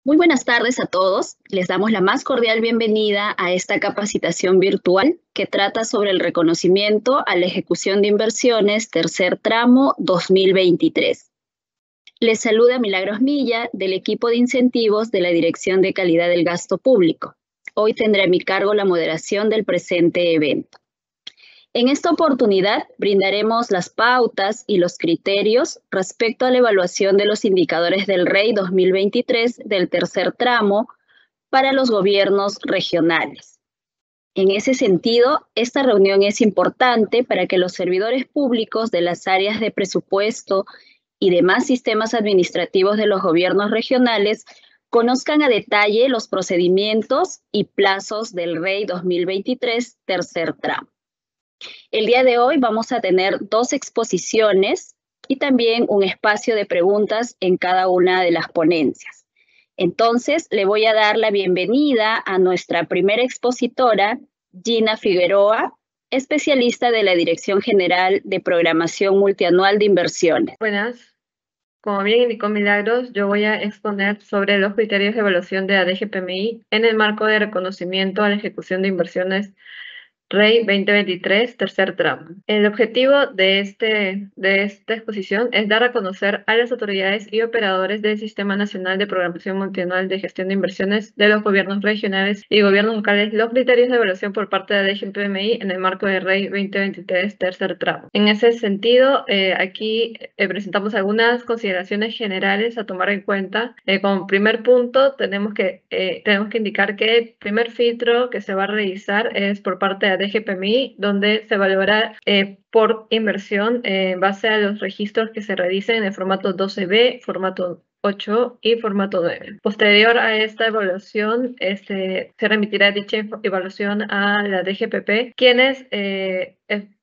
Muy buenas tardes a todos. Les damos la más cordial bienvenida a esta capacitación virtual que trata sobre el reconocimiento a la ejecución de inversiones tercer tramo 2023. Les saluda Milagros Milla del equipo de incentivos de la Dirección de Calidad del Gasto Público. Hoy tendré a mi cargo la moderación del presente evento. En esta oportunidad brindaremos las pautas y los criterios respecto a la evaluación de los indicadores del REI 2023 del tercer tramo para los gobiernos regionales. En ese sentido, esta reunión es importante para que los servidores públicos de las áreas de presupuesto y demás sistemas administrativos de los gobiernos regionales conozcan a detalle los procedimientos y plazos del REI 2023 tercer tramo. El día de hoy vamos a tener dos exposiciones y también un espacio de preguntas en cada una de las ponencias. Entonces, le voy a dar la bienvenida a nuestra primera expositora, Gina Figueroa, especialista de la Dirección General de Programación Multianual de Inversiones. Buenas. Como bien indicó Milagros, yo voy a exponer sobre los criterios de evaluación de la DGPMI en el marco de reconocimiento a la ejecución de inversiones REI 2023, tercer tramo. El objetivo de esta exposición es dar a conocer a las autoridades y operadores del Sistema Nacional de Programación Multianual de Gestión de Inversiones de los gobiernos regionales y gobiernos locales los criterios de evaluación por parte de la DGPMI en el marco de REI 2023, tercer tramo. En ese sentido, aquí presentamos algunas consideraciones generales a tomar en cuenta. Como primer punto, tenemos que indicar que el primer filtro que se va a realizar es por parte de la DGPMI, donde se evaluará por inversión en base a los registros que se realicen en el formato 12B, formato 8 y formato 9. Posterior a esta evaluación, se remitirá dicha evaluación a la DGPP, quienes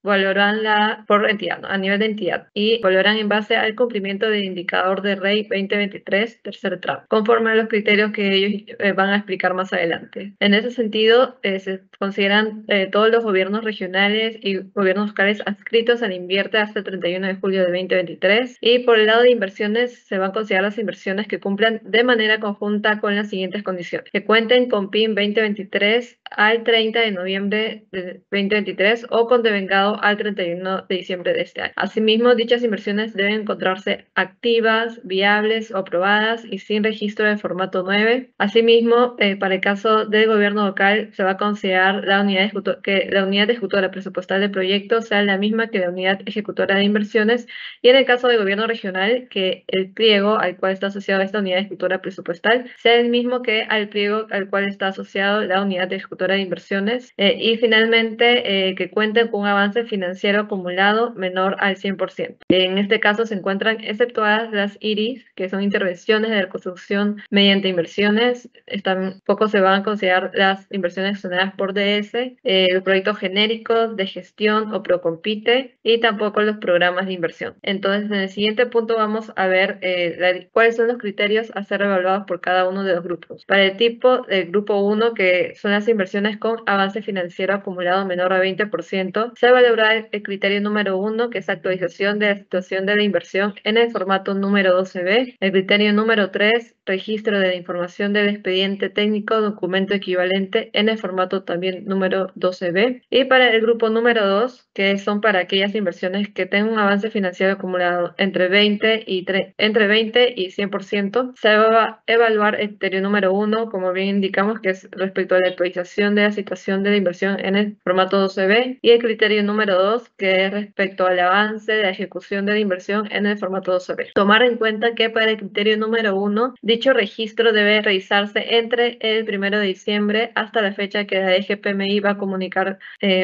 evaluarán por entidad, ¿no? A nivel de entidad, y evaluarán en base al cumplimiento del indicador de REI 2023, tercer tramo, conforme a los criterios que ellos van a explicar más adelante. En ese sentido, se consideran todos los gobiernos regionales y gobiernos locales adscritos al Invierte hasta el 31 de julio de 2023, y por el lado de inversiones se van a considerar las inversiones que cumplan de manera conjunta con las siguientes condiciones: que cuenten con PIN 2023 al 30 de noviembre de 2023 o con devengado al 31 de diciembre de este año. Asimismo, dichas inversiones deben encontrarse activas, viables o aprobadas y sin registro en formato 9. Asimismo, para el caso del gobierno local, se va a considerar que la unidad ejecutora presupuestal del proyecto sea la misma que la unidad ejecutora de inversiones, y en el caso del gobierno regional, que el pliego al cual está asociado esta unidad ejecutora presupuestal sea el mismo que al pliego al cual está asociado la unidad ejecutora de inversiones, y finalmente que cuenten con un avance financiero acumulado menor al 100%. En este caso se encuentran exceptuadas las IRIs, que son intervenciones de reconstrucción mediante inversiones. Tampoco se van a considerar las inversiones gestionadas por DS, los proyectos genéricos de gestión o Procompite, y tampoco los programas de inversión. Entonces, en el siguiente punto vamos a ver cuáles son los criterios a ser evaluados por cada uno de los grupos. Para el tipo del grupo 1, que son las inversiones con avance financiero acumulado menor a 20%, se evaluará el criterio número 1, que es actualización de la situación de la inversión en el formato número 12B. El criterio número 3, registro de la información del expediente técnico, documento equivalente en el formato también número 12B. Y para el grupo número 2, que son para aquellas inversiones que tengan un avance financiero acumulado entre 20 y 100%, se va a evaluar el criterio número 1, como bien indicamos, que es respecto a la actualización de la situación de la inversión en el formato 12B, y el criterio número 2, que es respecto al avance de la ejecución de la inversión en el formato 12B. Tomar en cuenta que para el criterio número 1, dicho registro debe realizarse entre el 1 de diciembre hasta la fecha que la DGPMI va a comunicar,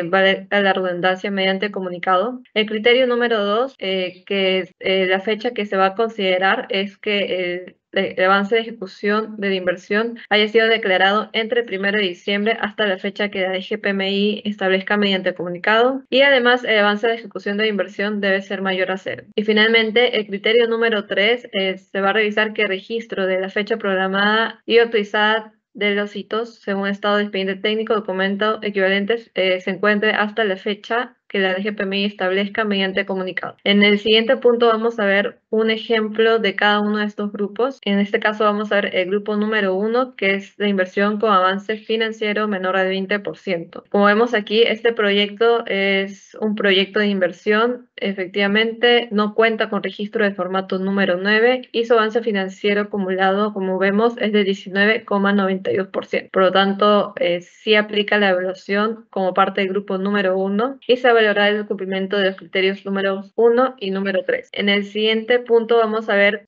vale a la redundancia, mediante comunicado. El criterio número 2, que es la fecha que se va a considerar, es que el avance de ejecución de la inversión haya sido declarado entre el 1 de diciembre hasta la fecha que la DGPMI establezca mediante comunicado, y además el avance de ejecución de la inversión debe ser mayor a 0. Y finalmente, el criterio número 3, se va a revisar que el registro de la fecha programada y autorizada de los hitos, según estado de expediente técnico, documento equivalentes, se encuentre hasta la fecha que la DGPMI establezca mediante comunicado. En el siguiente punto vamos a ver un ejemplo de cada uno de estos grupos. En este caso vamos a ver el grupo número 1, que es de inversión con avance financiero menor al 20%. Como vemos aquí, este proyecto es un proyecto de inversión. Efectivamente, no cuenta con registro de formato número 9 y su avance financiero acumulado, como vemos, es de 19,92%. Por lo tanto, sí aplica la evaluación como parte del grupo número 1 y se valorará el cumplimiento de los criterios números 1 y número 3. En el siguiente punto vamos a ver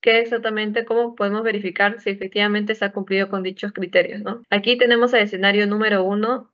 cómo podemos verificar si efectivamente se ha cumplido con dichos criterios, ¿no? Aquí tenemos el escenario número 1,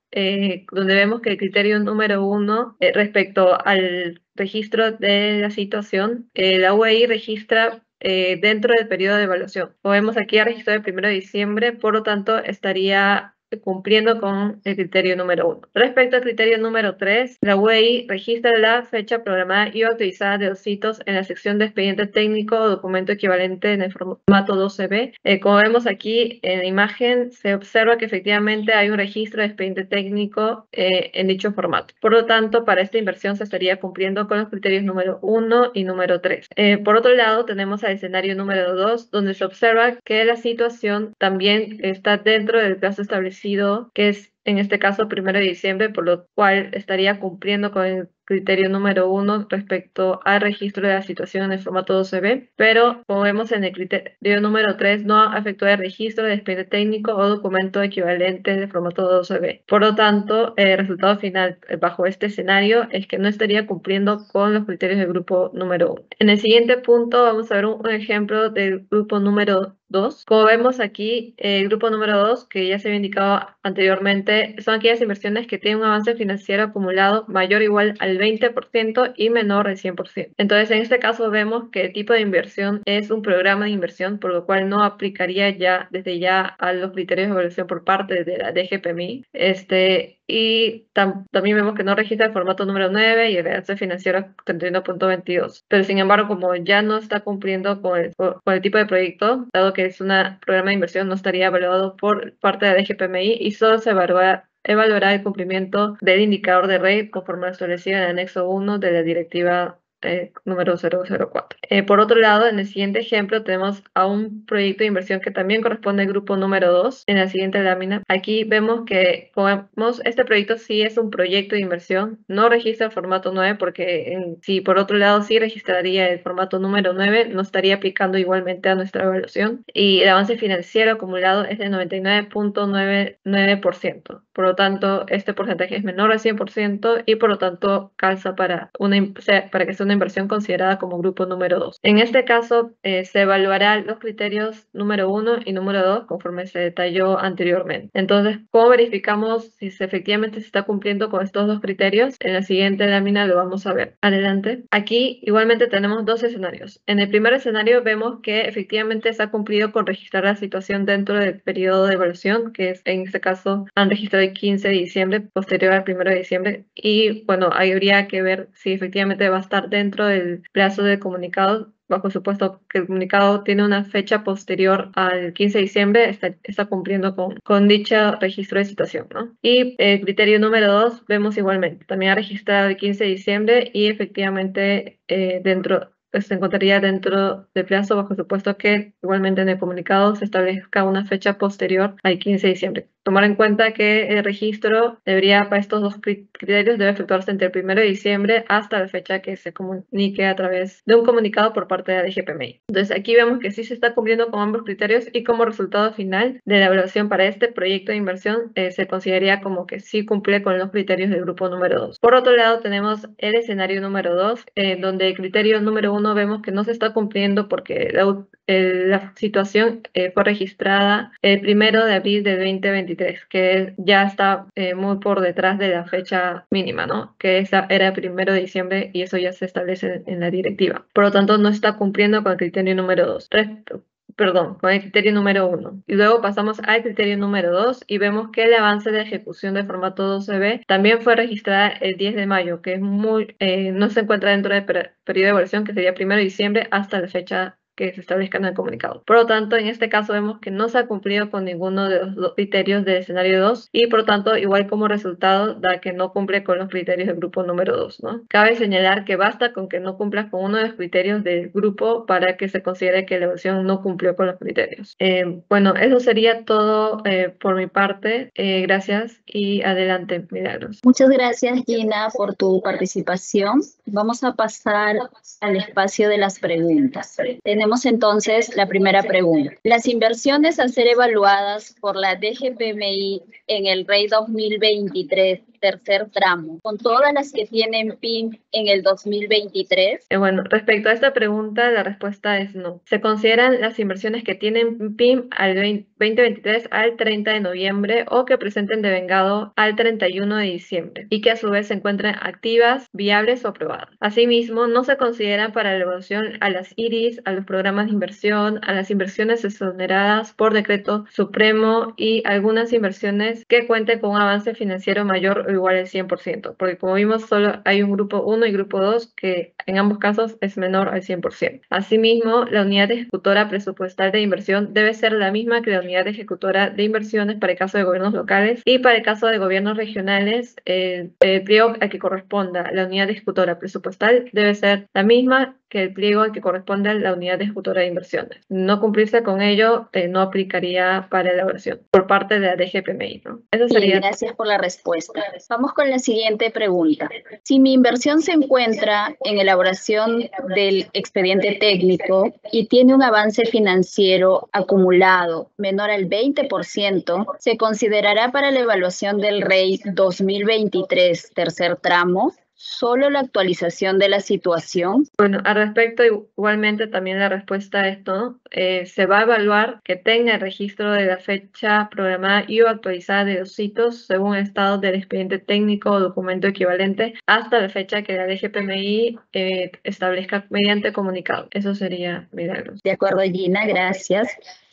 donde vemos que el criterio número 1 respecto al registro de la situación, la UEI registra dentro del periodo de evaluación. Como vemos aquí, ha registrado el 1 de diciembre, por lo tanto, estaría cumpliendo con el criterio número 1. Respecto al criterio número 3, la UEI registra la fecha programada y autorizada de los hitos en la sección de expediente técnico o documento equivalente en el formato 12B. Como vemos aquí en la imagen, se observa que efectivamente hay un registro de expediente técnico en dicho formato. Por lo tanto, para esta inversión se estaría cumpliendo con los criterios número 1 y número 3. Por otro lado, tenemos al escenario número 2, donde se observa que la situación también está dentro del plazo establecido, que es en este caso 1 de diciembre, por lo cual estaría cumpliendo con el criterio número 1 respecto al registro de la situación en el formato 12B, pero como vemos en el criterio número 3 no afectó el registro de expediente técnico o documento equivalente de formato 12B. Por lo tanto, el resultado final bajo este escenario es que no estaría cumpliendo con los criterios del grupo número 1. En el siguiente punto vamos a ver un ejemplo del grupo número 2. Como vemos aquí, el grupo número 2, que ya se había indicado anteriormente, son aquellas inversiones que tienen un avance financiero acumulado mayor o igual al 20% y menor al 100%. Entonces, en este caso vemos que el tipo de inversión es un programa de inversión, por lo cual no aplicaría ya desde ya a los criterios de evaluación por parte de la DGPMI. Y también vemos que no registra el formato número 9 y el avance financiero 31.22. Pero sin embargo, como ya no está cumpliendo con el tipo de proyecto, dado que es un programa de inversión, no estaría evaluado por parte de la DGPMI y solo se evaluará el cumplimiento del indicador de REI conforme establecido en el anexo 1 de la directiva número 004. Por otro lado, en el siguiente ejemplo tenemos a un proyecto de inversión que también corresponde al grupo número 2 en la siguiente lámina. Aquí vemos que, como vemos, este proyecto sí es un proyecto de inversión, no registra el formato 9 porque si por otro lado sí registraría el formato número 9, no estaría aplicando igualmente a nuestra evaluación y el avance financiero acumulado es de 99.99%. Por lo tanto, este porcentaje es menor al 100% y por lo tanto calza para que sea una inversión considerada como grupo número 2. En este caso, se evaluarán los criterios número 1 y número 2 conforme se detalló anteriormente. Entonces, ¿cómo verificamos si efectivamente se está cumpliendo con estos dos criterios? En la siguiente lámina lo vamos a ver. Adelante. Aquí igualmente tenemos dos escenarios. En el primer escenario vemos que efectivamente se ha cumplido con registrar la situación dentro del periodo de evaluación, que es en este caso han registrado el 15 de diciembre, posterior al 1 de diciembre, y bueno, ahí habría que ver si efectivamente va a estar dentro del plazo de comunicado, bajo supuesto que el comunicado tiene una fecha posterior al 15 de diciembre, está cumpliendo con dicho registro de situación, ¿no? Y el criterio número 2 vemos igualmente, también ha registrado el 15 de diciembre y efectivamente se encontraría dentro del plazo, bajo supuesto que igualmente en el comunicado se establezca una fecha posterior al 15 de diciembre. Tomar en cuenta que el registro para estos dos criterios, debe efectuarse entre el 1 de diciembre hasta la fecha que se comunique a través de un comunicado por parte de la DGPMI. Entonces, aquí vemos que sí se está cumpliendo con ambos criterios y como resultado final de la evaluación para este proyecto de inversión, se consideraría como que sí cumple con los criterios del grupo número 2. Por otro lado, tenemos el escenario número 2, donde el criterio número 1 vemos que no se está cumpliendo porque la situación fue registrada el 1 de abril de 2023, que ya está muy por detrás de la fecha mínima, ¿no? Que esa era el 1 de diciembre y eso ya se establece en la directiva. Por lo tanto, no está cumpliendo con el criterio número 2. Con el criterio número 1. Y luego pasamos al criterio número 2 y vemos que el avance de ejecución de formato 12B también fue registrada el 10 de mayo, que es no se encuentra dentro del periodo de evaluación, que sería 1 de diciembre hasta la fecha que se establezcan en el comunicado. Por lo tanto, en este caso vemos que no se ha cumplido con ninguno de los criterios del escenario 2 y por lo tanto, igual como resultado, da que no cumple con los criterios del grupo número 2, ¿no? Cabe señalar que basta con que no cumplas con uno de los criterios del grupo para que se considere que la evaluación no cumplió con los criterios. Bueno, eso sería todo por mi parte. Gracias y adelante, Milagros. Muchas gracias, Gina, por tu participación. Vamos a pasar al espacio de las preguntas. Tenemos entonces la primera pregunta. Las inversiones a ser evaluadas por la DGPMI en el REI 2023, tercer tramo, con todas las que tienen PIM en el 2023. Bueno, respecto a esta pregunta, la respuesta es no. Se consideran las inversiones que tienen PIM al 2023 al 30 de noviembre o que presenten devengado al 31 de diciembre y que a su vez se encuentren activas, viables o aprobadas. Asimismo, no se consideran para la evaluación a las IRIS, a los programas de inversión, a las inversiones exoneradas por decreto supremo y algunas inversiones que cuenten con un avance financiero mayor o igual al 100%, porque como vimos solo hay un grupo 1 y grupo 2 que en ambos casos es menor al 100%. Asimismo, la unidad ejecutora presupuestal de inversión debe ser la misma que la unidad ejecutora de inversiones para el caso de gobiernos locales y para el caso de gobiernos regionales, el pliego al que corresponda la unidad ejecutora presupuestal debe ser la misma que el pliego al que corresponde a la unidad ejecutora de inversiones. No cumplirse con ello no aplicaría para la evaluación por parte de la DGPMI, ¿no? Eso sería. Bien, gracias por la respuesta. Vamos con la siguiente pregunta. Si mi inversión se encuentra en elaboración del expediente técnico y tiene un avance financiero acumulado menor al 20%, ¿se considerará para la evaluación del REI 2023, tercer tramo, solo la actualización de la situación? Bueno, al respecto, igualmente también la respuesta a esto, se va a evaluar que tenga el registro de la fecha programada y o actualizada de los hitos según el estado del expediente técnico o documento equivalente hasta la fecha que la DGPMI establezca mediante comunicado. Eso sería, Milagros. De acuerdo, Gina, gracias.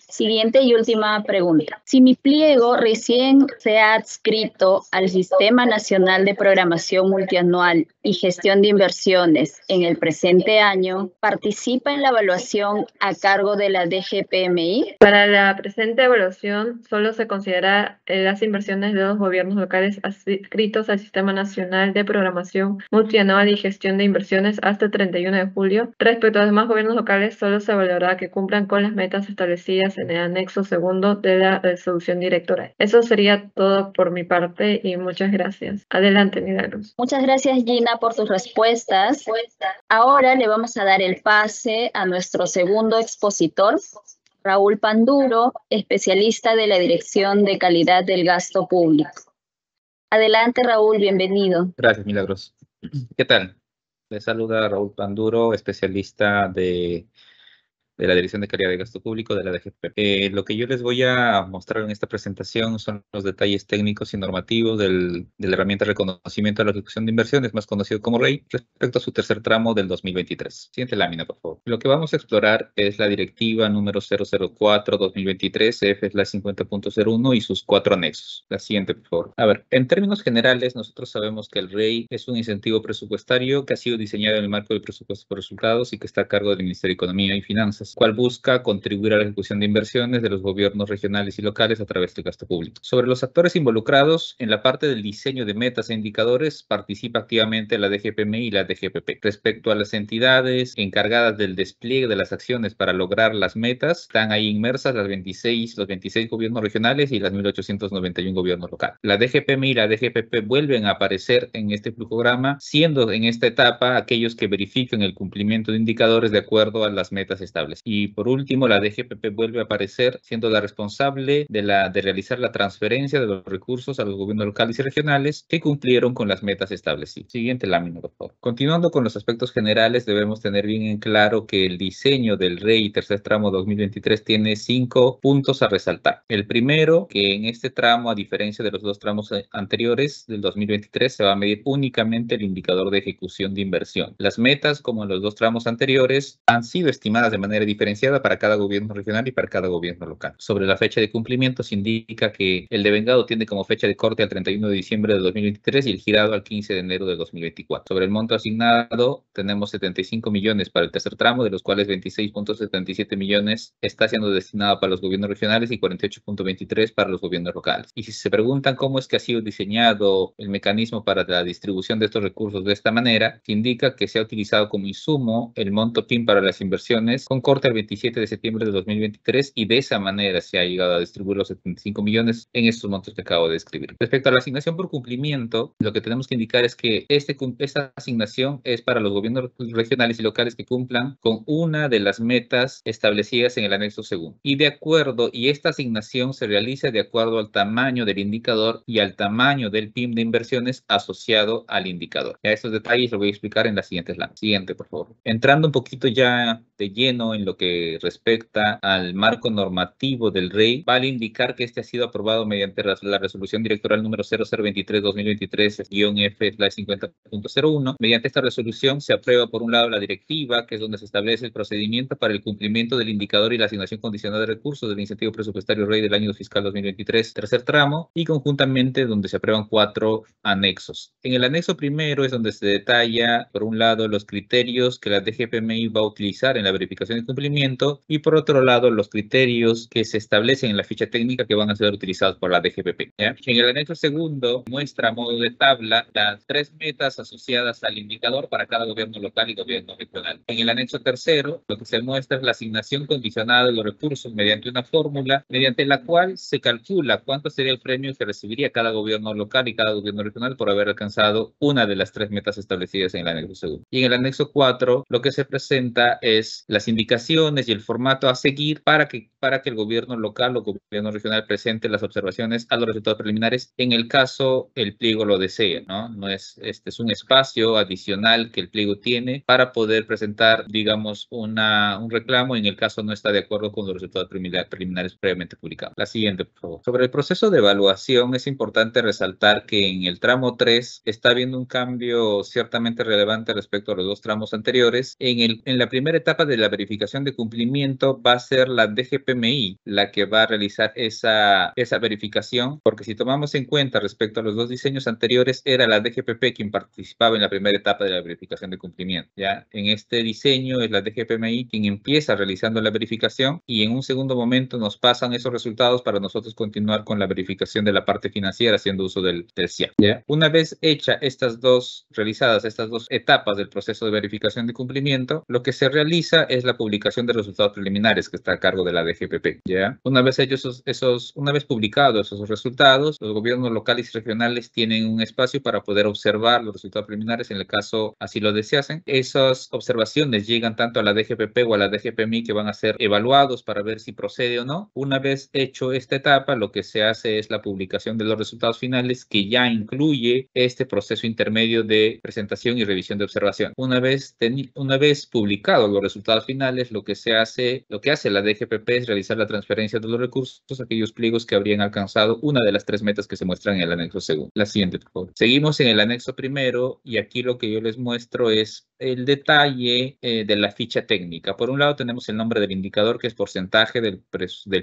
Siguiente y última pregunta. Si mi pliego recién se ha adscrito al Sistema Nacional de Programación Multianual y Gestión de Inversiones en el presente año, ¿participa en la evaluación a cargo de la DGPMI? Para la presente evaluación, solo se considera las inversiones de los gobiernos locales adscritos al Sistema Nacional de Programación Multianual y Gestión de Inversiones hasta el 31 de julio. Respecto a los demás gobiernos locales, solo se evaluará que cumplan con las metas establecidas en el anexo segundo de la resolución directora. Eso sería todo por mi parte y muchas gracias. Adelante, Milagros. Muchas gracias, Gina, por tus respuestas. Ahora le vamos a dar el pase a nuestro segundo expositor, Raúl Panduro, especialista de la Dirección de Calidad del Gasto Público. Adelante, Raúl, bienvenido. Gracias, Milagros. ¿Qué tal? Les saluda Raúl Panduro, especialista de la Dirección de Calidad de Gasto Público de la DGPP. Lo que yo les voy a mostrar en esta presentación son los detalles técnicos y normativos de la herramienta de reconocimiento de la ejecución de inversiones, más conocido como REI, respecto a su tercer tramo del 2023. Siguiente lámina, por favor. Lo que vamos a explorar es la directiva número 004-2023, CF/50.01 y sus 4 anexos. La siguiente, por favor. A ver, en términos generales, nosotros sabemos que el REI es un incentivo presupuestario que ha sido diseñado en el marco del presupuesto por resultados y que está a cargo del Ministerio de Economía y Finanzas, cual busca contribuir a la ejecución de inversiones de los gobiernos regionales y locales a través del gasto público. Sobre los actores involucrados, en la parte del diseño de metas e indicadores, participa activamente la DGPMI y la DGPP. Respecto a las entidades encargadas del despliegue de las acciones para lograr las metas, están ahí inmersas los 26 gobiernos regionales y las 1.891 gobiernos locales. La DGPMI y la DGPP vuelven a aparecer en este flujograma, siendo en esta etapa aquellos que verifican el cumplimiento de indicadores de acuerdo a las metas establecidas. Y por último, la DGPP vuelve a aparecer siendo la responsable de realizar la transferencia de los recursos a los gobiernos locales y regionales que cumplieron con las metas establecidas. Siguiente lámina, por favor. Continuando con los aspectos generales, debemos tener bien en claro que el diseño del REI tercer tramo 2023 tiene 5 puntos a resaltar. El primero, que en este tramo, a diferencia de los 2 tramos anteriores del 2023, se va a medir únicamente el indicador de ejecución de inversión. Las metas, como en los 2 tramos anteriores, han sido estimadas de manera manera diferenciada para cada gobierno regional y para cada gobierno local. Sobre la fecha de cumplimiento se indica que el devengado tiene como fecha de corte al 31 de diciembre de 2023 y el girado al 15 de enero de 2024. Sobre el monto asignado tenemos 75 millones para el tercer tramo, de los cuales 26.77 millones está siendo destinado para los gobiernos regionales y 48.23 para los gobiernos locales. Y si se preguntan cómo es que ha sido diseñado el mecanismo para la distribución de estos recursos de esta manera, se indica que se ha utilizado como insumo el monto PIM para las inversiones con corte al 27 de septiembre de 2023 y de esa manera se ha llegado a distribuir los 75 millones en estos montos que acabo de describir. Respecto a la asignación por cumplimiento, lo que tenemos que indicar es que esta asignación es para los gobiernos regionales y locales que cumplan con una de las metas establecidas en el anexo segundo. Y esta asignación se realiza de acuerdo al tamaño del indicador y al tamaño del PIM de inversiones asociado al indicador. Ya estos detalles los voy a explicar en las siguientes láminas. Siguiente, por favor. Entrando un poquito ya de lleno en lo que respecta al marco normativo del REI, vale indicar que este ha sido aprobado mediante la resolución directoral número 0023-2023-F/50.01. Mediante esta resolución se aprueba por un lado la directiva, que es donde se establece el procedimiento para el cumplimiento del indicador y la asignación condicional de recursos del incentivo presupuestario REI del año fiscal 2023, tercer tramo, y conjuntamente donde se aprueban 4 anexos. En el anexo primero es donde se detalla, por un lado, los criterios que la DGPMI va a utilizar en la verificación de cumplimiento y, por otro lado, los criterios que se establecen en la ficha técnica que van a ser utilizados por la DGPP. ¿Ya? En el anexo segundo muestra a modo de tabla las 3 metas asociadas al indicador para cada gobierno local y gobierno regional. En el anexo tercero, lo que se muestra es la asignación condicionada de los recursos mediante una fórmula mediante la cual se calcula cuánto sería el premio que recibiría cada gobierno local y cada gobierno regional por haber alcanzado una de las 3 metas establecidas en el anexo segundo. Y en el anexo 4, lo que se presenta es las indicaciones y el formato a seguir para que el gobierno local o gobierno regional presente las observaciones a los resultados preliminares en el caso el pliego lo desee, ¿no? Este es un espacio adicional que el pliego tiene para poder presentar, digamos, un reclamo en el caso no está de acuerdo con los resultados preliminares previamente publicados. La siguiente, por favor. Sobre el proceso de evaluación, es importante resaltar que en el tramo 3 está habiendo un cambio ciertamente relevante respecto a los 2 tramos anteriores. En la primera etapa de la verificación de cumplimiento va a ser la DGPMI la que va a realizar esa verificación, porque si tomamos en cuenta respecto a los 2 diseños anteriores, era la DGPP quien participaba en la primera etapa de la verificación de cumplimiento. ¿Ya? En este diseño es la DGPMI quien empieza realizando la verificación y en un segundo momento nos pasan esos resultados para nosotros continuar con la verificación de la parte financiera haciendo uso del CIAP. ¿Ya? Una vez hecha realizadas estas dos etapas del proceso de verificación de cumplimiento, lo que se realiza es la publicación de resultados preliminares que está a cargo de la DGPP. ¿Ya? Una vez hechos una vez publicados esos resultados, los gobiernos locales y regionales tienen un espacio para poder observar los resultados preliminares en el caso así lo deseasen. Esas observaciones llegan tanto a la DGPP o a la DGPMI que van a ser evaluados para ver si procede o no. Una vez hecho esta etapa, lo que se hace es la publicación de los resultados finales que ya incluye este proceso intermedio de presentación y revisión de observación. Una vez publicados los resultados finales, lo que hace la DGPP es realizar la transferencia de los recursos a aquellos pliegos que habrían alcanzado una de las 3 metas que se muestran en el anexo segundo. La siguiente, por favor. Seguimos en el anexo primero y aquí lo que yo les muestro es el detalle de la ficha técnica. Por un lado tenemos el nombre del indicador, que es porcentaje del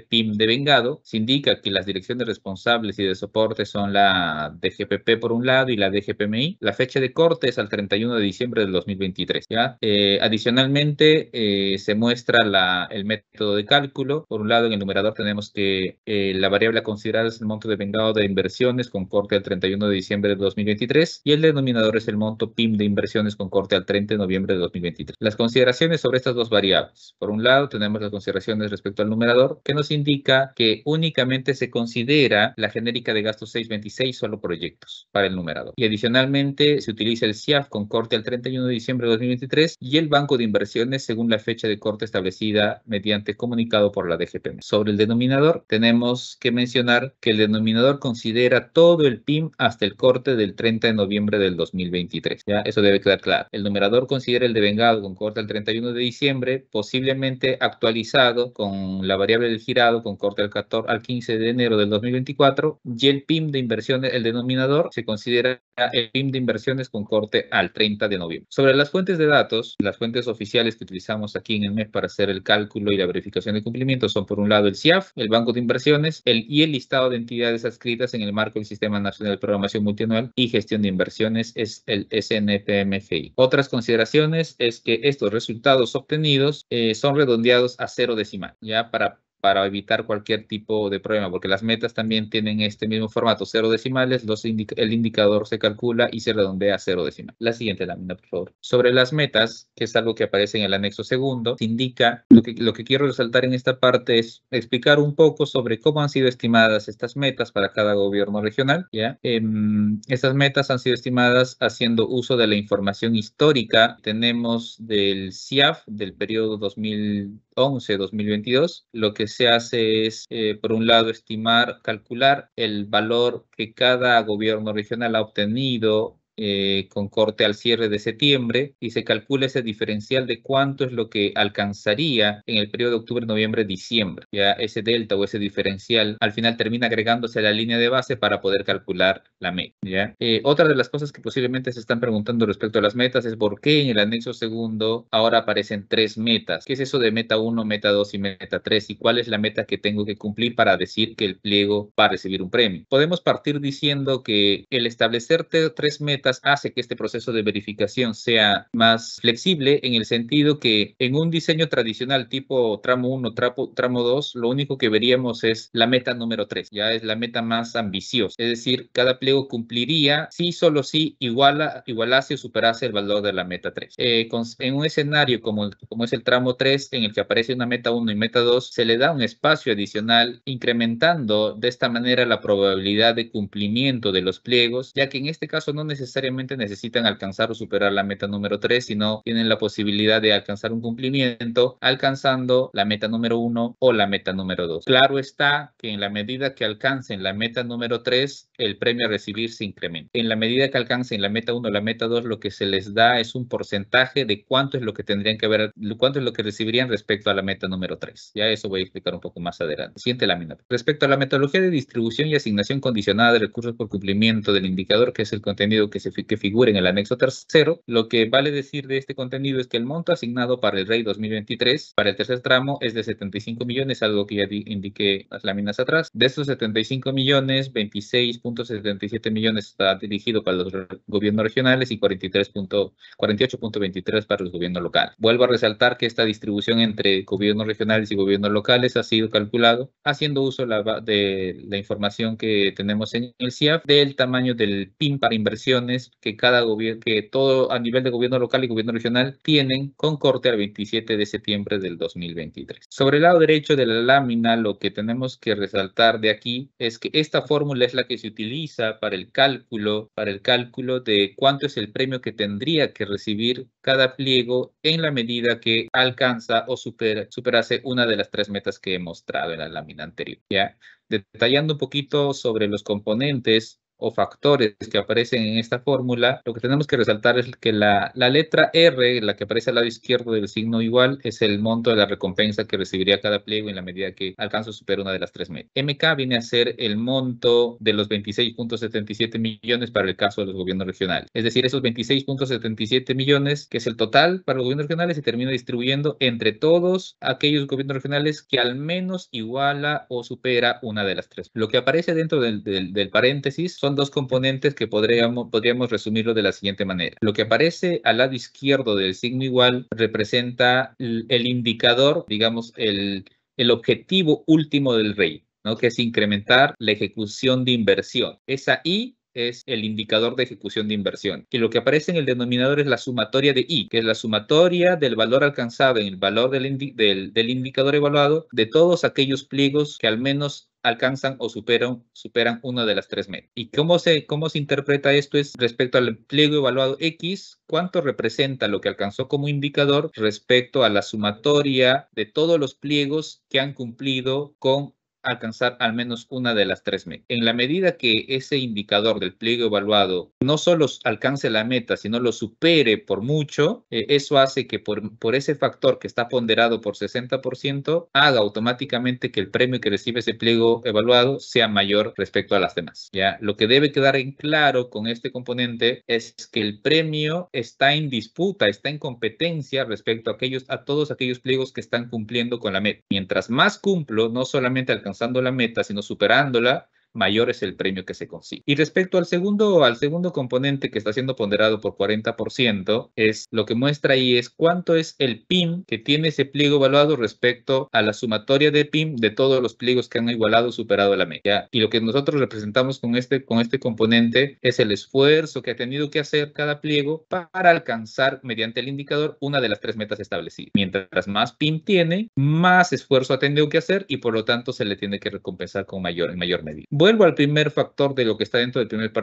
PIM devengado. Se indica que las direcciones responsables y de soporte son la DGPP por un lado y la DGPMI. La fecha de corte es al 31 de diciembre del 2023. ¿Ya? Adicionalmente, se muestra el método de cálculo. Por un lado, en el numerador tenemos que la variable a considerar es el monto devengado de inversiones con corte al 31 de diciembre de 2023 y el denominador es el monto PIM de inversiones con corte al 30 de noviembre de 2023. Las consideraciones sobre estas dos variables. Por un lado, tenemos las consideraciones respecto al numerador, que nos indica que únicamente se considera la genérica de gastos 626 solo proyectos para el numerador. Y adicionalmente, se utiliza el CIAF con corte al 31 de diciembre de 2023 y el banco de inversiones según la fecha de corte establecida mediante comunicado por la DGPM. Sobre el denominador, tenemos que mencionar que el denominador considera todo el PIM hasta el corte del 30 de noviembre del 2023. ¿Ya? Eso debe quedar claro. El numerador considera el devengado con corte al 31 de diciembre, posiblemente actualizado con la variable del girado con corte al 15 de enero del 2024, y el PIM de inversiones, el denominador, se considera el PIM de inversiones con corte al 30 de noviembre. Sobre las fuentes de datos, las fuentes oficiales que utilizamos aquí en el MEF para hacer el cálculo y la verificación de cumplimiento son, por un lado, el CIAF, el Banco de Inversiones, y el listado de entidades adscritas en el marco del Sistema Nacional de Programación Multianual y Gestión de Inversiones, es el SNPMFI. Otras consideraciones es que estos resultados obtenidos son redondeados a 0 decimal, ya para evitar cualquier tipo de problema, porque las metas también tienen este mismo formato, 0 decimales, el indicador se calcula y se redondea a 0 decimal. La siguiente lámina, por favor. Sobre las metas, que es algo que aparece en el anexo segundo, se indica, lo que quiero resaltar en esta parte es explicar un poco sobre cómo han sido estimadas estas metas para cada gobierno regional, ¿ya? Estas metas han sido estimadas haciendo uso de la información histórica. Tenemos del CIAF, del periodo 2011-2022, lo que se hace es, por un lado, calcular el valor que cada gobierno regional ha obtenido con corte al cierre de septiembre, y se calcula ese diferencial de cuánto es lo que alcanzaría en el periodo de octubre, noviembre, diciembre. Ya ese delta o ese diferencial al final termina agregándose a la línea de base para poder calcular la meta. ¿Ya? Otra de las cosas que posiblemente se están preguntando respecto a las metas es por qué en el anexo segundo ahora aparecen 3 metas. ¿Qué es eso de meta 1, meta 2 y meta 3? ¿Y cuál es la meta que tengo que cumplir para decir que el pliego va a recibir un premio? Podemos partir diciendo que el establecer 3 metas hace que este proceso de verificación sea más flexible, en el sentido que en un diseño tradicional tipo tramo 1, tramo 2, lo único que veríamos es la meta número 3, ya es la meta más ambiciosa. Es decir, cada pliego cumpliría si solo si igualase o superase el valor de la meta 3. En un escenario como es el tramo 3, en el que aparece una meta 1 y meta 2, se le da un espacio adicional, incrementando de esta manera la probabilidad de cumplimiento de los pliegos, ya que en este caso no necesariamente necesitan alcanzar o superar la meta número 3, sino tienen la posibilidad de alcanzar un cumplimiento alcanzando la meta número 1 o la meta número 2. Claro está que en la medida que alcancen la meta número 3, el premio a recibir se incrementa. En la medida que alcancen la meta 1 o la meta 2, lo que se les da es un porcentaje de cuánto es lo que tendrían que ver, cuánto es lo que recibirían respecto a la meta número 3. Ya eso voy a explicar un poco más adelante. Siguiente lámina. Respecto a la metodología de distribución y asignación condicionada de recursos por cumplimiento del indicador, que es el contenido que figura en el anexo tercero, lo que vale decir de este contenido es que el monto asignado para el REI 2023 para el tercer tramo es de 75 millones, algo que ya indiqué las láminas atrás. De estos 75 millones, 26.77 millones está dirigido para los gobiernos regionales y 48.23 para los gobiernos locales. Vuelvo a resaltar que esta distribución entre gobiernos regionales y gobiernos locales ha sido calculado haciendo uso de la información que tenemos en el CIAF del tamaño del PIM para inversiones que cada gobierno, que todo a nivel de gobierno local y gobierno regional tienen con corte al 27 de septiembre del 2023. Sobre el lado derecho de la lámina, lo que tenemos que resaltar de aquí es que esta fórmula es la que se utiliza para el cálculo de cuánto es el premio que tendría que recibir cada pliego en la medida que alcanza o superase una de las 3 metas que he mostrado en la lámina anterior. ¿Ya? Detallando un poquito sobre los componentes o factores que aparecen en esta fórmula, lo que tenemos que resaltar es que la letra R, la que aparece al lado izquierdo del signo igual, es el monto de la recompensa que recibiría cada pliego en la medida que alcanza o supera una de las 3 metas. MK viene a ser el monto de los 26.77 millones para el caso de los gobiernos regionales. Es decir, esos 26.77 millones, que es el total para los gobiernos regionales, se termina distribuyendo entre todos aquellos gobiernos regionales que al menos iguala o supera una de las 3. Lo que aparece dentro del paréntesis son 2 componentes que podríamos resumirlo de la siguiente manera. Lo que aparece al lado izquierdo del signo igual representa el indicador, digamos, el objetivo último del REI, ¿no? Que es incrementar la ejecución de inversión. Esa I es el indicador de ejecución de inversión. Y lo que aparece en el denominador es la sumatoria de I, que es la sumatoria del valor alcanzado en el valor del indicador evaluado de todos aquellos pliegos que al menos alcanzan o superan una de las 3 metas. ¿Y cómo se interpreta esto? Es respecto al pliego evaluado X, cuánto representa lo que alcanzó como indicador respecto a la sumatoria de todos los pliegos que han cumplido con alcanzar al menos una de las tres metas. En la medida que ese indicador del pliego evaluado no solo alcance la meta, sino lo supere por mucho, eso hace que por ese factor que está ponderado por 60%, haga automáticamente que el premio que recibe ese pliego evaluado sea mayor respecto a las demás. ¿Ya? Lo que debe quedar en claro con este componente es que el premio está en disputa, está en competencia respecto a todos aquellos pliegos que están cumpliendo con la meta. Mientras más cumplo, no solamente alcanzando la meta, sino superándola, mayor es el premio que se consigue. Y respecto al segundo componente que está siendo ponderado por 40%, lo que muestra ahí es cuánto es el PIM que tiene ese pliego evaluado respecto a la sumatoria de PIM de todos los pliegos que han igualado o superado la meta. Y lo que nosotros representamos con este componente es el esfuerzo que ha tenido que hacer cada pliego para alcanzar mediante el indicador una de las tres metas establecidas. Mientras más PIM tiene, más esfuerzo ha tenido que hacer y por lo tanto se le tiene que recompensar en mayor medida. Vuelvo al primer factor de lo que está dentro del primer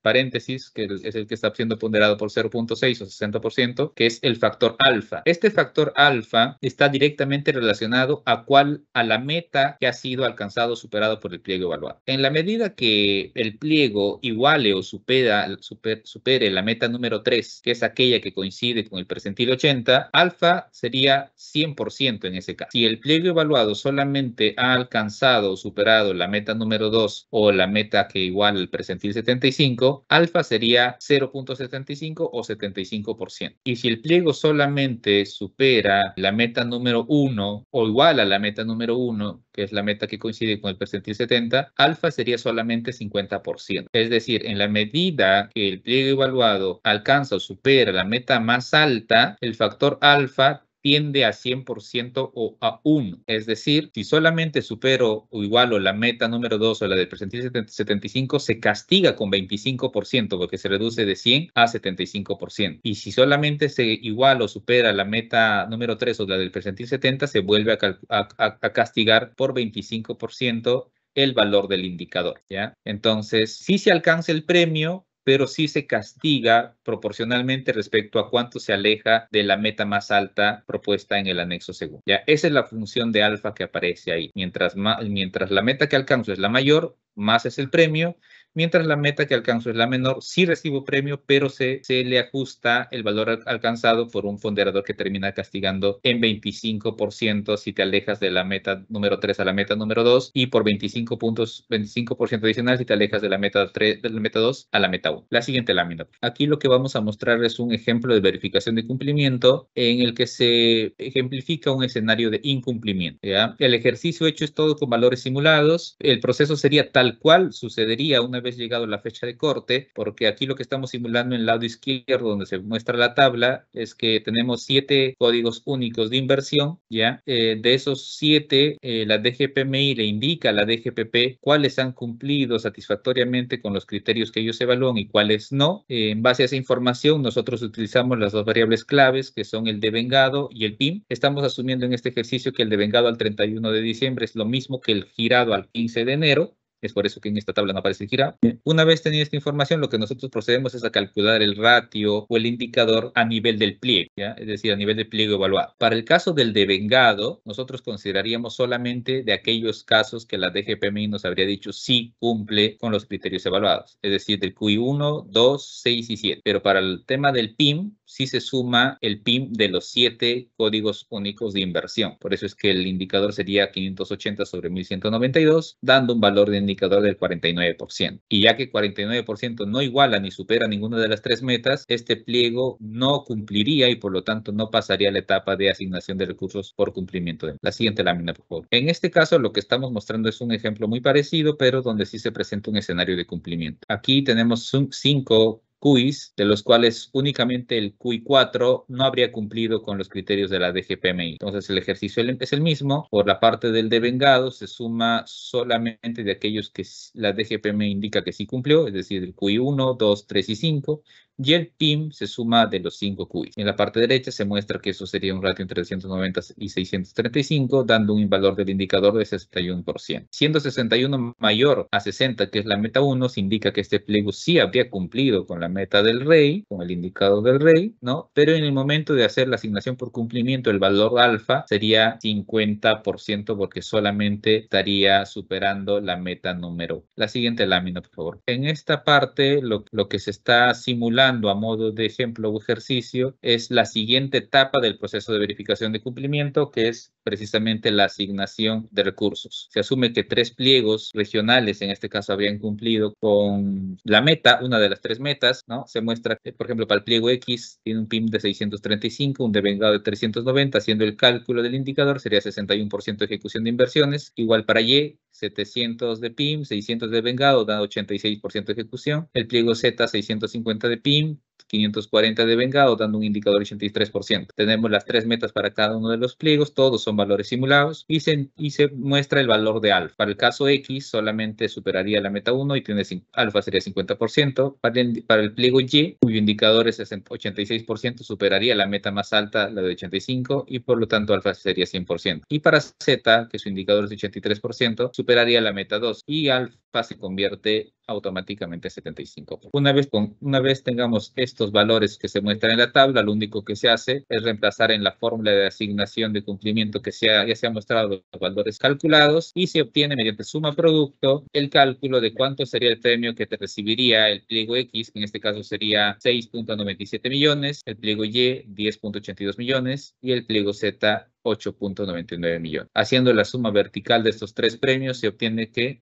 paréntesis, que es el que está siendo ponderado por 0.6 o 60%, que es el factor alfa. Este factor alfa está directamente relacionado a la meta que ha sido alcanzado o superado por el pliego evaluado. En la medida que el pliego iguale o supere la meta número 3, que es aquella que coincide con el percentil 80, alfa sería 100% en ese caso. Si el pliego evaluado solamente ha alcanzado o superado la meta número 2 o la meta que iguala el percentil 75, alfa sería 0.75 o 75%. Y si el pliego solamente supera la meta número 1 o iguala a la meta número 1, que es la meta que coincide con el percentil 70, alfa sería solamente 50%. Es decir, en la medida que el pliego evaluado alcanza o supera la meta más alta, el factor alfa tiende a 100% o a 1. Es decir, si solamente supero o igualo la meta número 2 o la del percentil 75, se castiga con 25% porque se reduce de 100 a 75%. Y si solamente se iguala o supera la meta número 3 o la del percentil 70, se vuelve a castigar por 25% el valor del indicador, ¿ya? Entonces, sí se alcanza el premio, pero sí se castiga proporcionalmente respecto a cuánto se aleja de la meta más alta propuesta en el anexo segundo. ¿Ya? Esa es la función de alfa que aparece ahí. Mientras la meta que alcanzo es la mayor, más es el premio. Mientras la meta que alcanzo es la menor, sí recibo premio, pero se le ajusta el valor alcanzado por un ponderador que termina castigando en 25% si te alejas de la meta número 3 a la meta número 2 y por 25% adicional si te alejas de la meta 2 a la meta 1. La siguiente lámina. Aquí lo que vamos a mostrar es un ejemplo de verificación de cumplimiento en el que se ejemplifica un escenario de incumplimiento, ¿ya? El ejercicio hecho es todo con valores simulados. El proceso sería tal cual sucedería una vez llegado la fecha de corte, porque aquí lo que estamos simulando en el lado izquierdo, donde se muestra la tabla, es que tenemos 7 códigos únicos de inversión, ¿ya? De esos 7, la DGPMI le indica a la DGPP cuáles han cumplido satisfactoriamente con los criterios que ellos evalúan y cuáles no. En base a esa información, nosotros utilizamos las dos variables claves, que son el devengado y el PIM. Estamos asumiendo en este ejercicio que el devengado al 31 de diciembre es lo mismo que el girado al 15 de enero. Es por eso que en esta tabla no aparece el girado. Una vez tenida esta información, lo que nosotros procedemos es a calcular el ratio o el indicador a nivel del pliego, ¿ya? Es decir, a nivel del pliego evaluado. Para el caso del devengado, nosotros consideraríamos solamente de aquellos casos que la DGPMI nos habría dicho sí cumple con los criterios evaluados, es decir, del QI 1, 2, 6 y 7. Pero para el tema del PIM, sí se suma el PIM de los 7 códigos únicos de inversión. Por eso es que el indicador sería 580 sobre 1192, dando un valor de indicador del 49%. Y ya que 49% no iguala ni supera ninguna de las tres metas, este pliego no cumpliría y por lo tanto no pasaría a la etapa de asignación de recursos por cumplimiento. La siguiente lámina, por favor. En este caso, lo que estamos mostrando es un ejemplo muy parecido, pero donde sí se presenta un escenario de cumplimiento. Aquí tenemos 5 QIs, de los cuales únicamente el QI 4 no habría cumplido con los criterios de la DGPMI. Entonces el ejercicio es el mismo. Por la parte del devengado se suma solamente de aquellos que la DGPMI indica que sí cumplió, es decir, el QI 1, 2, 3 y 5. y el PIM se suma de los 5 QI. En la parte derecha se muestra que eso sería un ratio entre 290 y 635, dando un valor del indicador de 61%. Siendo 61 mayor a 60, que es la meta 1, se indica que este pliego sí habría cumplido con la meta del REI, con el indicador del REI, ¿no? Pero en el momento de hacer la asignación por cumplimiento, el valor alfa sería 50% porque solamente estaría superando la meta número. La siguiente lámina, por favor. En esta parte, lo que se está simulando a modo de ejemplo o ejercicio es la siguiente etapa del proceso de verificación de cumplimiento, que es precisamente la asignación de recursos. Se asume que 3 pliegos regionales, en este caso, habrían cumplido con la meta, una de las 3 metas, ¿no? Se muestra que, por ejemplo, para el pliego X tiene un PIM de 635, un devengado de 390, haciendo el cálculo del indicador sería 61% de ejecución de inversiones. Igual para Y, 700 de PIM, 600 de devengado, da 86% de ejecución. El pliego Z, 650 de PIM, 540 de vengado, dando un indicador de 83%. Tenemos las 3 metas para cada uno de los pliegos, todos son valores simulados y se muestra el valor de alfa. Para el caso X solamente superaría la meta 1 y tiene alfa sería 50%. Para el pliego Y, cuyo indicador es 86%, superaría la meta más alta, la de 85%, y por lo tanto alfa sería 100%. Y para Z, que su indicador es 83%, superaría la meta 2 y alfa se convierte automáticamente a 75%. Una vez tengamos estos valores que se muestran en la tabla, lo único que se hace es reemplazar en la fórmula de asignación de cumplimiento que ya se han mostrado los valores calculados y se obtiene mediante suma producto el cálculo de cuánto sería el premio que te recibiría el pliego X, que en este caso sería 6.97 millones, el pliego Y 10.82 millones y el pliego Z 8.99 millones. Haciendo la suma vertical de estos 3 premios, se obtiene que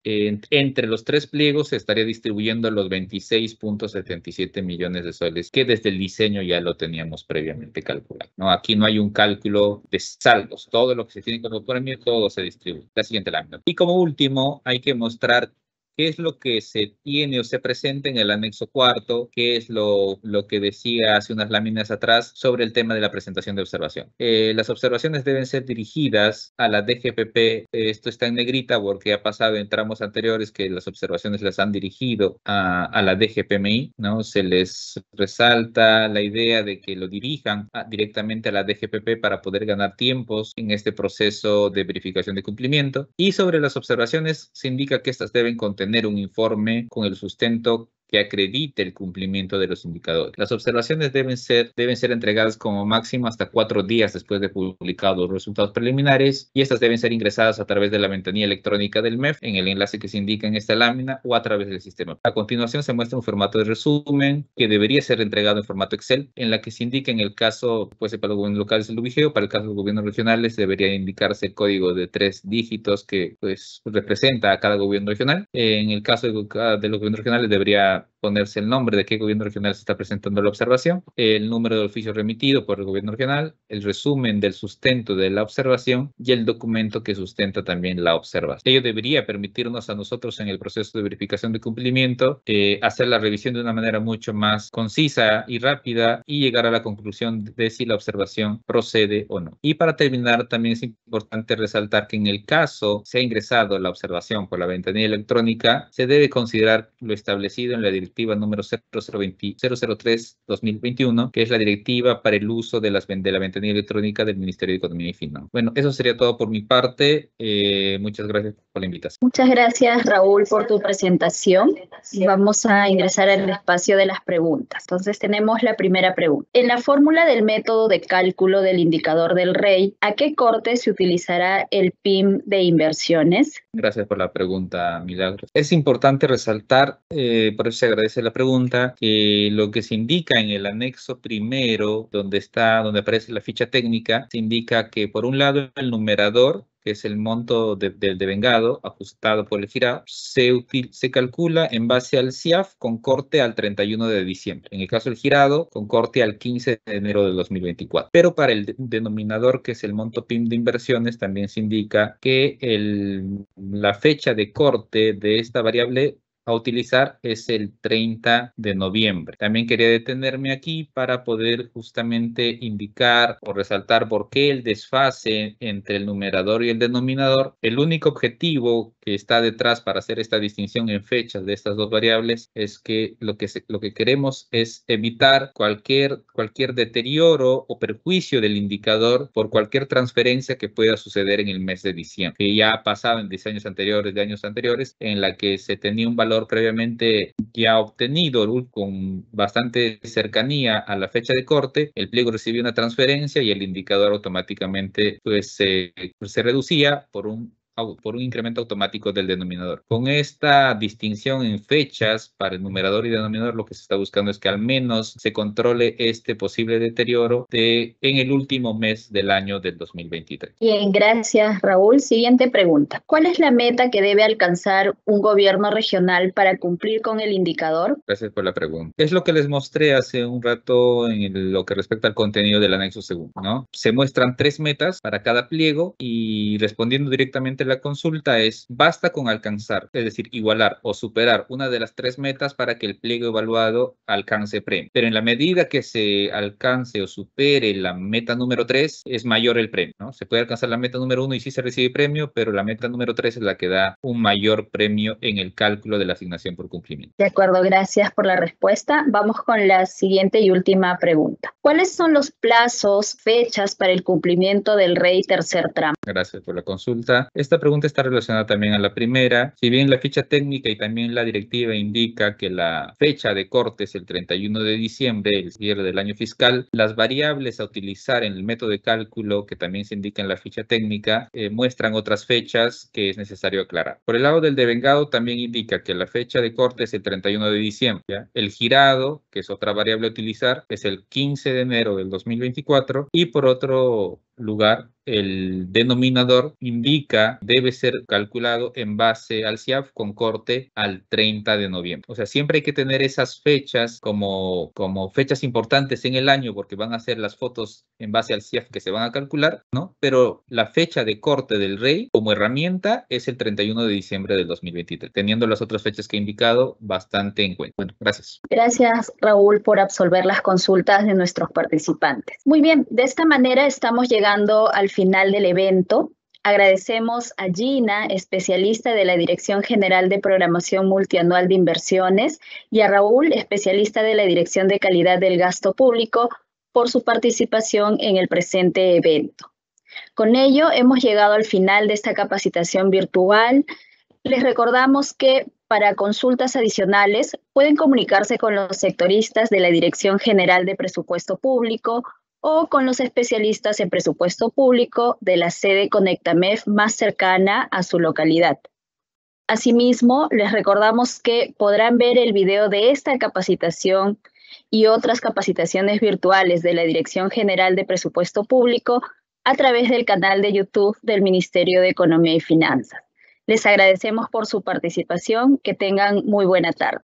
entre los 3 pliegos se estaría distribuyendo los 26.77 millones de soles, que desde el diseño ya lo teníamos previamente calculado, ¿no? Aquí no hay un cálculo de saldos. Todo lo que se tiene como premio, todo se distribuye. La siguiente lámina. Y como último, hay que mostrar qué es lo que se tiene o se presenta en el anexo cuarto, qué es lo que decía hace unas láminas atrás sobre el tema de la presentación de observación. Las observaciones deben ser dirigidas a la DGPP. Esto está en negrita porque ha pasado en tramos anteriores que las observaciones las han dirigido a la DGPMI, ¿no? Se les resalta la idea de que lo dirijan directamente a la DGPP para poder ganar tiempos en este proceso de verificación de cumplimiento. Y sobre las observaciones se indica que estas deben contener un informe con el sustento que acredite el cumplimiento de los indicadores. Las observaciones deben ser entregadas como máximo hasta 4 días después de publicados los resultados preliminares y estas deben ser ingresadas a través de la ventanilla electrónica del MEF en el enlace que se indica en esta lámina o a través del sistema. A continuación se muestra un formato de resumen que debería ser entregado en formato Excel, en la que se indica en el caso, pues para los gobiernos locales el UBIGEO, para el caso de los gobiernos regionales debería indicarse el código de 3 dígitos que pues representa a cada gobierno regional. En el caso de los gobiernos regionales debería ponerse el nombre de qué gobierno regional se está presentando la observación, el número de oficio remitido por el gobierno regional, el resumen del sustento de la observación y el documento que sustenta también la observación. Ello debería permitirnos a nosotros en el proceso de verificación de cumplimiento hacer la revisión de una manera mucho más concisa y rápida y llegar a la conclusión de si la observación procede o no. Y para terminar, también es importante resaltar que en el caso se ha ingresado la observación por la ventanilla electrónica, se debe considerar lo establecido en la directiva número 003-2021, que es la directiva para el uso de la ventanilla electrónica del Ministerio de Economía y Finanzas. Bueno, eso sería todo por mi parte. Muchas gracias por la invitación. Muchas gracias, Raúl, por tu presentación. Vamos a ingresar al espacio de las preguntas. Entonces, tenemos la primera pregunta. En la fórmula del método de cálculo del indicador del REI, ¿a qué corte se utilizará el PIM de inversiones? Gracias por la pregunta, Milagros. Es importante resaltar, por eso se agradece la pregunta, que lo que se indica en el anexo primero, donde aparece la ficha técnica, se indica que por un lado el numerador, que es el monto del devengado ajustado por el girado, se calcula en base al CIAF con corte al 31 de diciembre. En el caso del girado, con corte al 15 de enero de 2024. Pero para el denominador, que es el monto PIM de inversiones, también se indica que la fecha de corte de esta variable a utilizar es el 30 de noviembre. También quería detenerme aquí para poder justamente indicar o resaltar por qué el desfase entre el numerador y el denominador. El único objetivo que está detrás para hacer esta distinción en fechas de estas dos variables es que lo que queremos es evitar cualquier deterioro o perjuicio del indicador por cualquier transferencia que pueda suceder en el mes de diciembre, que ya ha pasado en años anteriores, en la que se tenía un valor previamente ya obtenido con bastante cercanía a la fecha de corte, el pliego recibió una transferencia y el indicador automáticamente pues, se reducía por un incremento automático del denominador. Con esta distinción en fechas para el numerador y denominador, lo que se está buscando es que al menos se controle este posible deterioro en el último mes del año del 2023. Bien, gracias, Raúl. Siguiente pregunta. ¿Cuál es la meta que debe alcanzar un gobierno regional para cumplir con el indicador? Gracias por la pregunta. Es lo que les mostré hace un rato en lo que respecta al contenido del anexo segundo, ¿no? Se muestran 3 metas para cada pliego y respondiendo directamente la consulta basta con alcanzar, es decir, igualar o superar una de las 3 metas para que el pliego evaluado alcance premio. Pero en la medida que se alcance o supere la meta número 3, es mayor el premio, ¿no? Se puede alcanzar la meta número 1 y sí se recibe premio, pero la meta número 3 es la que da un mayor premio en el cálculo de la asignación por cumplimiento. De acuerdo, gracias por la respuesta. Vamos con la siguiente y última pregunta. ¿Cuáles son los plazos, fechas para el cumplimiento del REI tercer tramo? Gracias por la consulta. Esta pregunta está relacionada también a la primera. Si bien la ficha técnica y también la directiva indica que la fecha de corte es el 31 de diciembre, el cierre del año fiscal, las variables a utilizar en el método de cálculo que también se indica en la ficha técnica muestran otras fechas que es necesario aclarar. Por el lado del devengado también indica que la fecha de corte es el 31 de diciembre. ¿Ya? El girado, que es otra variable a utilizar, es el 15 de enero del 2024 y por otro lugar, el denominador debe ser calculado en base al CIAF con corte al 30 de noviembre. O sea, siempre hay que tener esas fechas como fechas importantes en el año porque van a ser las fotos en base al CIAF que se van a calcular, ¿no? Pero la fecha de corte del REI como herramienta es el 31 de diciembre del 2023, teniendo las otras fechas que he indicado bastante en cuenta. Bueno, gracias. Gracias, Raúl, por absolver las consultas de nuestros participantes. Muy bien, de esta manera estamos llegando al final del evento. Agradecemos a Gina, especialista de la Dirección General de Programación Multianual de Inversiones, y a Raúl, especialista de la Dirección de Calidad del Gasto Público, por su participación en el presente evento. Con ello, hemos llegado al final de esta capacitación virtual. Les recordamos que para consultas adicionales pueden comunicarse con los sectoristas de la Dirección General de Presupuesto Público o con los especialistas en presupuesto público de la sede Conectamef más cercana a su localidad. Asimismo, les recordamos que podrán ver el video de esta capacitación y otras capacitaciones virtuales de la Dirección General de Presupuesto Público a través del canal de YouTube del Ministerio de Economía y Finanzas. Les agradecemos por su participación. Que tengan muy buena tarde.